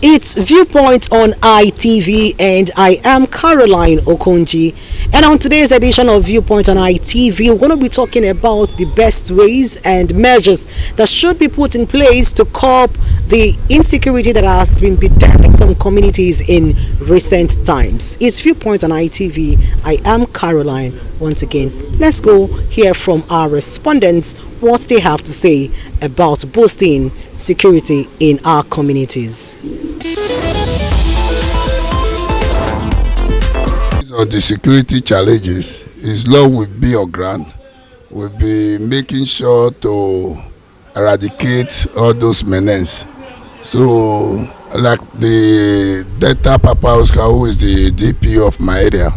It's Viewpoint on ITV, and I am Caroline Okonji. And on today's edition of Viewpoint on ITV, we're going to be talking about the best ways and measures that should be put in place to curb the insecurity that has been bedeviling some communities in recent times. It's Viewpoint on ITV. I am Caroline. Once again, let's go hear from our respondents what they have to say about boosting security in our communities. On the security challenges, his law will be on ground, will be making sure to eradicate all those menaces. So, like the Delta Papa Oscar, who is the DPO of my area,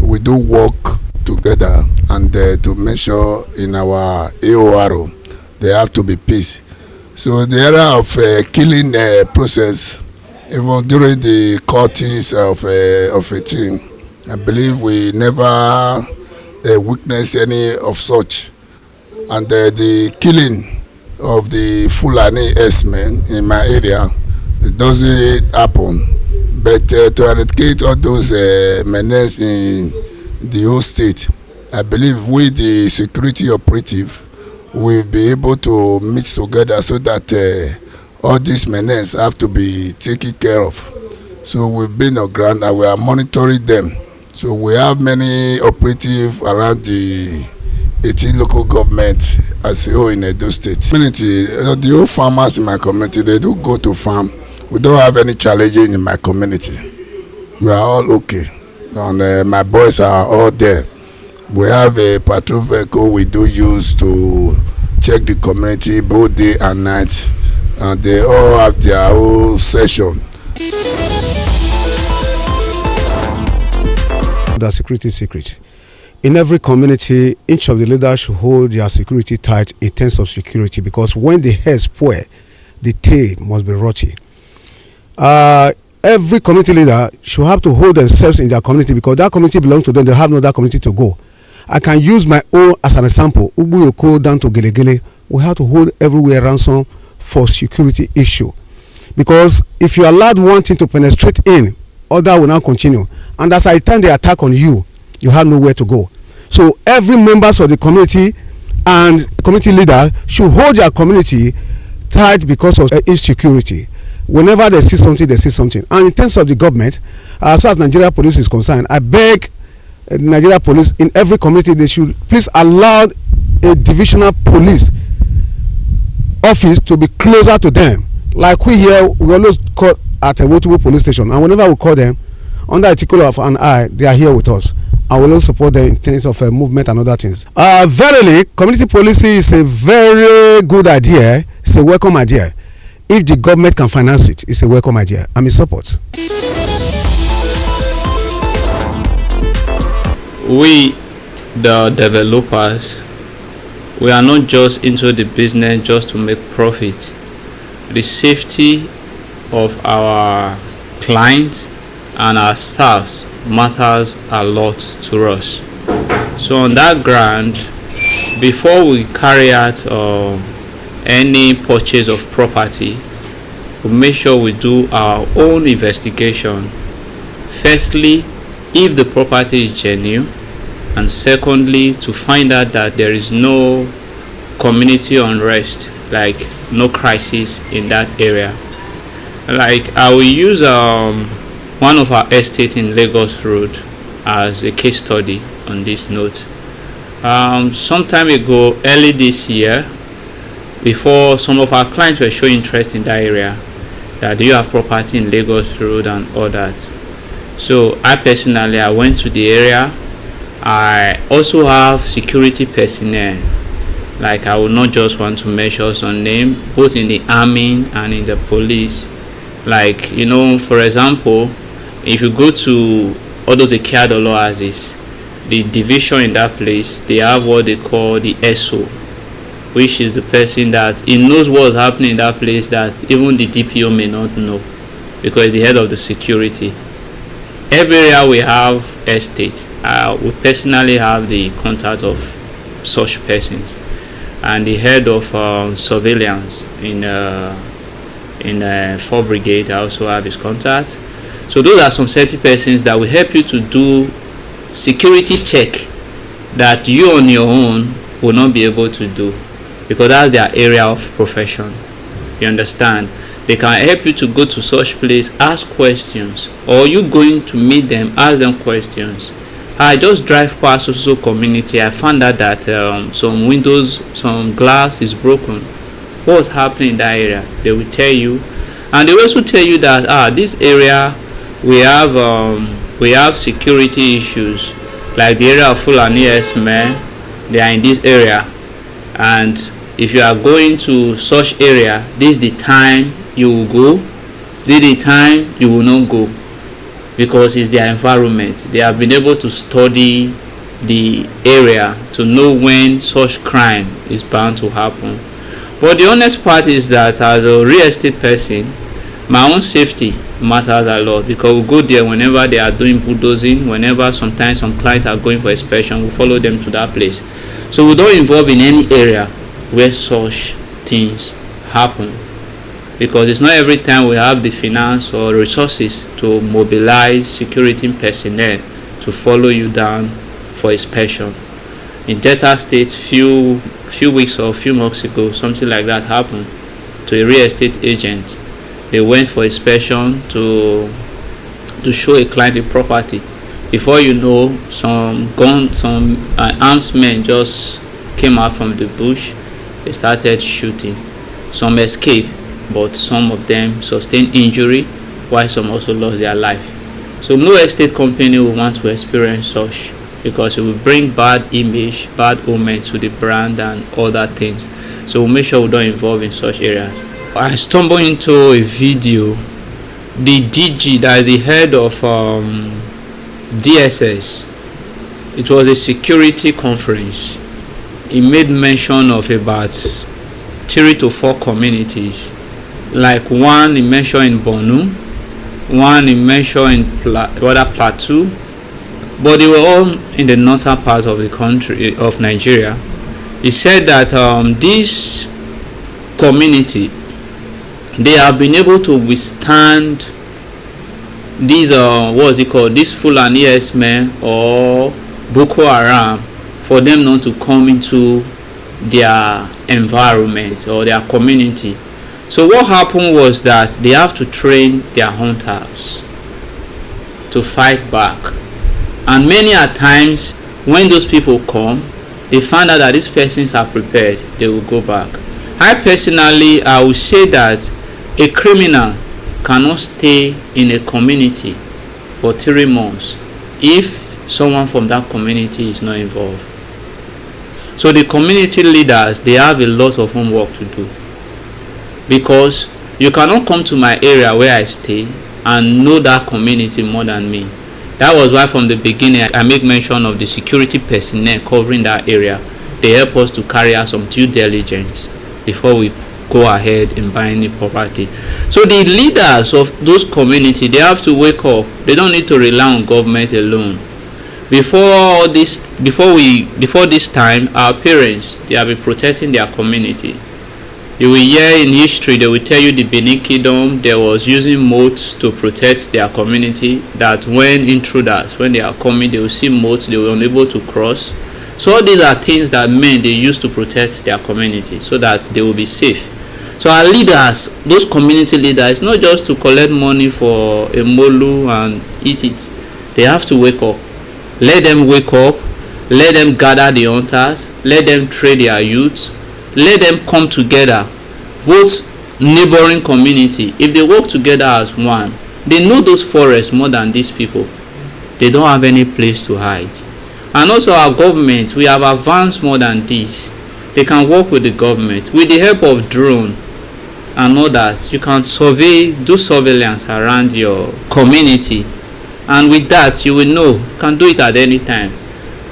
we do work together and to make sure in our AORO there have to be peace. So the area of killing process, even during the courtings of a thing, I believe we never witnessed any of such. And the killing of the Fulani S-men in my area, it doesn't happen. But to eradicate all those menaces in the whole state, I believe we, the security operative, will be able to meet together so that all these menaces have to be taken care of. So we've been on ground and we are monitoring them. So we have many operatives around the 18 local governments as a whole in Edo State. Community, the old farmers in my community, they do go to farm. We don't have any challenges in my community. We are all okay. And my boys are all there. We have a patrol vehicle we do use to check the community both day and night. And they all have their own session. The security is secret. In every community, each of the leaders should hold their security tight in terms of security, because when the hair spoil, the tail must be rotty. Every community leader should have to hold themselves in their community, because that community belongs to them. They have no other community to go. I can use my own as an example. Ubuyoko down to Gelegele, we have to hold everywhere ransom for security issue, because if you allowed one thing to penetrate in, other will now continue, and as I turn the attack on you, you have nowhere to go. So every members of the community and community leader should hold their community tight because of insecurity. Whenever they see something, they see something. And in terms of the government, as far as Nigeria Police is concerned, I beg Nigeria Police in every community, they should please allow a divisional police office to be closer to them. Like we here, we always call at a Wotubu police station, and whenever we call them, under a tickle of an eye, they are here with us. And we will support them in terms of movement and other things. Verily, community policy is a very good idea. It's a welcome idea. If the government can finance it, it's a welcome idea. I'm in support. We, the developers, we are not just into the business just to make profit. The safety of our clients and our staffs matters a lot to us. So on that ground, before we carry out any purchase of property, we make sure we do our own investigation. Firstly, if the property is genuine, and secondly, to find out that there is no community unrest, like no crisis in that area. Like I will use one of our estates in Lagos Road as a case study on this note. Some time ago, early this year, before some of our clients were showing interest in that area, that do you have property in Lagos Road and all that. So I personally, I went to the area. I also have security personnel. Like I would not just want to mention some name, both in the army and in the police. Like, you know, for example, if you go to Odo Zekiadolo Oasis, the division in that place, they have what they call the SO, which is the person that he knows what's happening in that place that even the DPO may not know, because the head of the security. Every area we have estate, we personally have the contact of such persons, and the head of surveillance in in 4 Brigade. I also have his contact. So those are some certain persons that will help you to do security check that you on your own will not be able to do, because that's their area of profession. You understand? They can help you to go to such place, ask questions, or you going to meet them, ask them questions. I just drive past social community. I found out that some windows, some glass is broken. What's happening in that area? They will tell you, and they will also tell you that this area we have security issues, like the area of Fulani Esme. They are in this area, and if you are going to such area, this is the time you will go, this is the time you will not go, because it's their environment. They have been able to study the area to know when such crime is bound to happen. But the honest part is that as a real estate person, my own safety matters a lot, because we go there whenever they are doing bulldozing, whenever sometimes some clients are going for inspection, we follow them to that place. So we don't involve in any area where such things happen, because it's not every time we have the finance or resources to mobilize security personnel to follow you down for inspection. In Delta State, few weeks or few months ago, something like that happened to a real estate agent. They went for inspection to show a client a property. Before you know, some armed men just came out from the bush. They started shooting. Some escaped, but some of them sustained injury, while some also lost their life. So no estate company will want to experience such, because it will bring bad image, bad omen to the brand and other things. So we'll make sure we don't involve in such areas. I stumbled into a video. The DG, that is the head of DSS, it was a security conference. He made mention of about 3 to 4 communities. Like one he mentioned in Borno, one he mentioned in Plateau, but they were all in the northern part of the country of Nigeria. He said that this community, they have been able to withstand these these Fulani Esme or Boko Haram, for them not to come into their environment or their community. So what happened was that they have to train their hunters to fight back, and many a times when those people come, they find out that these persons are prepared, they will go back. I would say that a criminal cannot stay in a community for 3 months if someone from that community is not involved. So the community leaders, they have a lot of homework to do, because you cannot come to my area where I stay and know that community more than me. That was why from the beginning I make mention of the security personnel covering that area. They help us to carry out some due diligence before we go ahead and buy any property. So the leaders of those communities, they have to wake up. They don't need to rely on government alone. Before this time, our parents, they have been protecting their community. You will hear in history, they will tell you the Benin Kingdom, they was using moats to protect their community, that when intruders, when they are coming, they will see moats, they were unable to cross. So all these are things that men, they use to protect their community so that they will be safe. So our leaders, those community leaders, not just to collect money for a molu and eat it. They have to wake up. Let them wake up. Let them gather the hunters. Let them train their youth. Let them come together. Both neighboring community, if they work together as one, they know those forests more than these people. They don't have any place to hide. And also our government, we have advanced more than this. They can work with the government with the help of drone and others. You can do surveillance around your community, and with that you will know. You can do it at any time.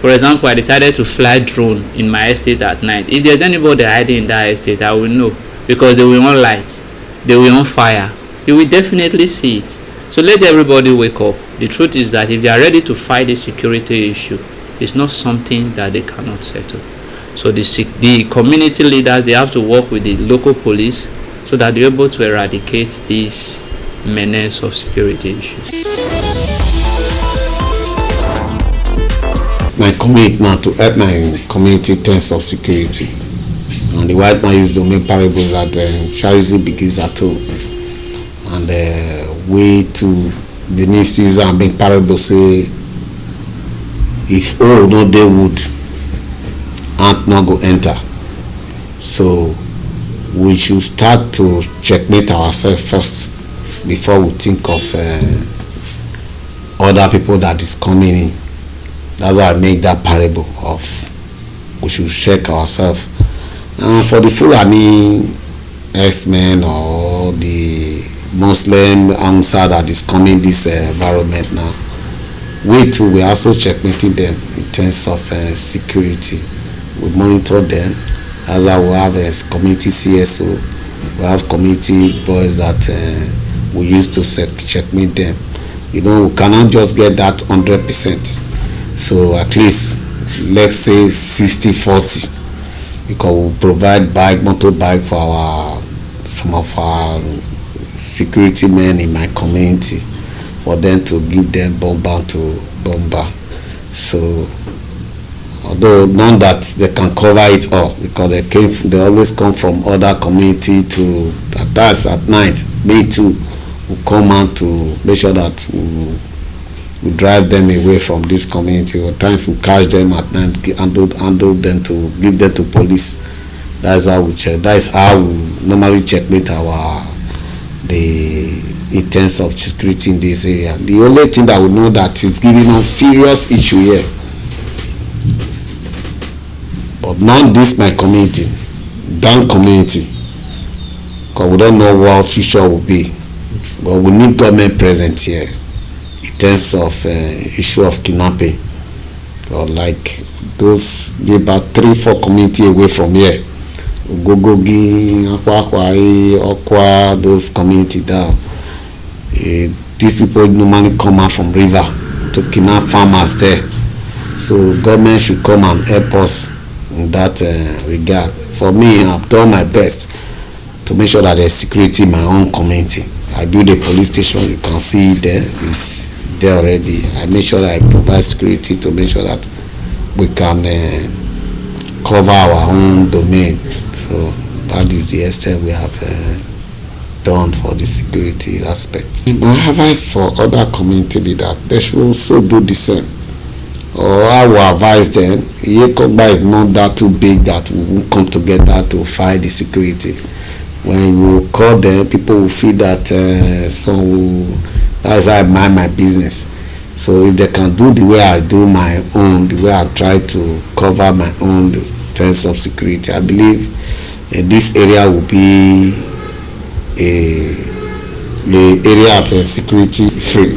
For example, I decided to fly drone in my estate at night. If there's anybody hiding in that estate, I will know, because they will on lights, they will on fire. You will definitely see it. So let everybody wake up. The truth is that if they are ready to fight the security issue, it's not something that they cannot settle. So the community leaders, they have to work with the local police, so that they're able to eradicate these menace of security issues. My commitment now to help my community in terms of security. And the white man used to make parables that charity begins at home. And way to the next user and make parables say, if all no they would, ant not go enter. So we should start to checkmate ourselves first before we think of other people that is coming in. That's why I make that parable of we should check ourselves. For the Fulani X-Men or the Muslim answer that is coming this environment now, we too we also checkmating them in terms of security. We monitor them. As I will have a community CSO, we have community boys that we used to checkmate them. You know, we cannot just get that 100%. So at least let's say 60-40, because we provide motorbike for some of our security men in my community, for them to give them bomber to bomber. So although none that they can cover it all, because they always come from other community to attacks at night. They too will come out to make sure that we drive them away from this community. At times we catch them at night, handle them to give them to police. That's how we check. That is how we normally checkmate the intents of security in this area. The only thing that we know that is giving us serious issue here, but not this my community, down community, because we don't know what future will be. But we need government present here in terms of issue of kidnapping. Or like those about 3-4 community away from here, Gogogi, Okwa, those community down. These people normally come out from river to kidnap farmers there. So government should come and help us in that regard. For me, I've done my best to make sure that there's security in my own community. I build a police station, you can see it there, it's there already. I make sure that I provide security to make sure that we can cover our own domain. So that is the extent we have done for the security aspect. My advice for other community leaders, they should also do the same. Or I will advise them, Yekoba is not that too big that we will come together to fight the security. When you call them, people will feel that that's how I mind my business. So if they can do the way I do my own, the way I try to cover my own terms of security, I believe this area will be a area of security free.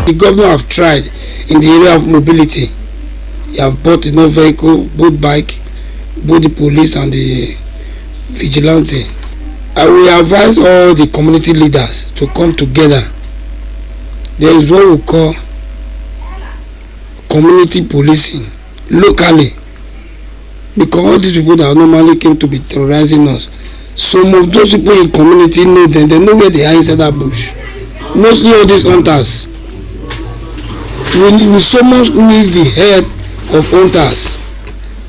The governor have tried in the area of mobility. He have bought enough vehicle, both bike, both the police and the vigilante. I will advise all the community leaders to come together. There is what we call community policing locally, because all these people that normally came to be terrorizing us, some of those people in community know them, they know where they are inside that bush. Mostly all these hunters. We so much need the help of hunters,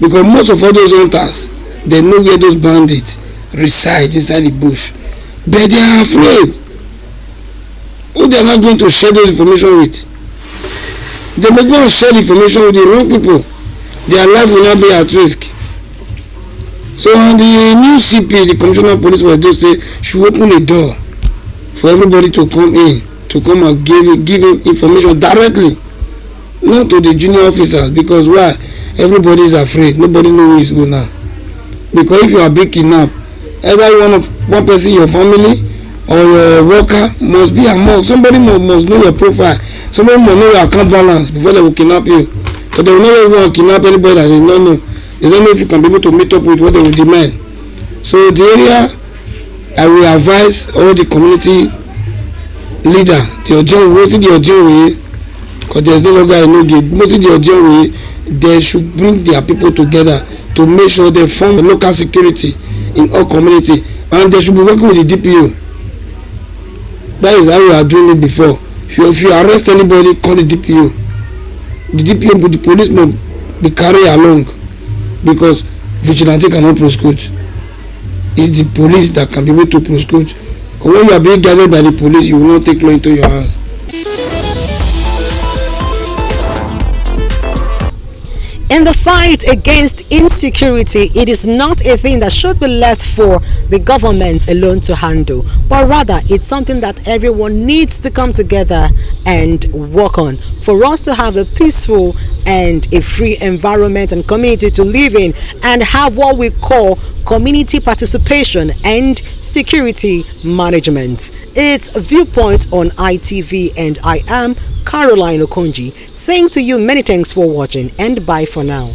because most of all those hunters, they know where those bandits reside inside the bush, but they are afraid. Who they are not going to share those information with? They may go and share the information with the wrong people. Their life will not be at risk. So the new CP, the Commissioner of Police for those State, should open a door for everybody to come in, to come and give him information directly, not to the junior officers. Because why? Everybody is afraid. Nobody knows who is who now. Because if you are being kidnapped, either one person in your family or your worker must be among. Somebody must know your profile. Somebody must know your account balance before they will kidnap you. So they will never want to kidnap anybody that they don't know. They don't know if you can be able to meet up with what they will demand. So the area, I will advise all the community leader, mostly the Ojo way, because there is no longer a no gate. Mostly the Ojo way, they should bring their people together to make sure they form local security in all community, and they should be working with the DPO. That is how we are doing it before. If you arrest anybody, call the DPO. The DPO, but the police must be carried along, because vigilante cannot prosecute. It's the police that can be able to prosecute. But when you are being guided by the police, you will not take law into your hands. In the fight against insecurity, it is not a thing that should be left for the government alone to handle, but rather it's something that everyone needs to come together and work on for us to have a peaceful and a free environment and community to live in, and have what we call community participation and security management. It's Viewpoint on ITV, and I am Caroline Okonji, saying to you many thanks for watching, and bye for now.